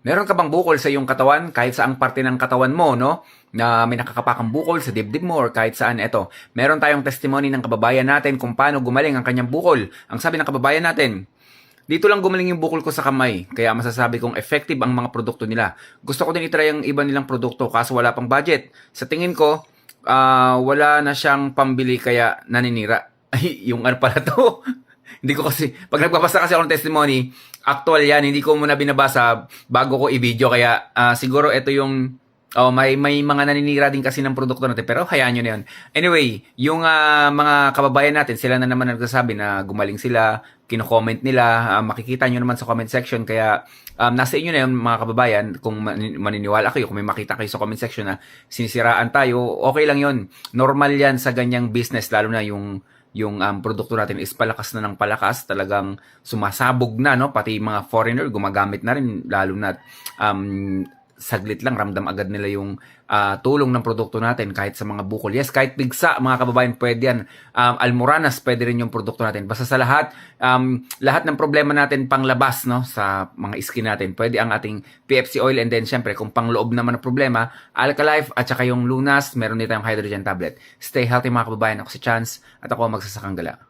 Meron ka bang bukol sa iyong katawan, kahit saang parte ng katawan mo, no? Na may nakakapakang bukol sa dibdib mo or kahit saan. Eto, meron tayong testimony ng kababayan natin kung paano gumaling ang kanyang bukol. Ang sabi ng kababayan natin, dito lang gumaling yung bukol ko sa kamay, kaya masasabi kong effective ang mga produkto nila. Gusto ko din itry ang iba nilang produkto kaso wala pang budget. Sa tingin ko, wala na siyang pambili kaya naninira. Ay, yung ano pala to? Hindi ko kasi, pag nagbabasa kasi ako ng testimony, actual yan, hindi ko muna binabasa bago ko i-video. Kaya siguro ito yung, may mga naninira din kasi ng produkto natin. Pero hayaan nyo na yun. Anyway, yung mga kababayan natin, sila na naman nagsasabi na gumaling sila, kino-comment nila, makikita nyo naman sa comment section. Kaya nasa inyo na yun mga kababayan, kung maniniwala kayo, kung may makita kayo sa comment section na sinisiraan tayo, okay lang yun. Normal yan sa ganyang business, lalo na yung produkto natin is palakas na ng palakas, talagang sumasabog na, no? Pati mga foreigner gumagamit na rin, lalo na saglit lang ramdam agad nila yung tulong ng produkto natin kahit sa mga bukol. Yes, kahit bigsa, mga kababayan, pwede yan. Almoranas, pwede rin yung produkto natin. Basta sa lahat, lahat ng problema natin panglabas, no, sa mga skin natin, pwede ang ating PFC oil, and then syempre, kung pangloob naman ang problema, Alkalife at saka yung Lunas, meron din tayong hydrogen tablet. Stay healthy mga kababayan. Ako si Chance at ako ang magsasakang gala.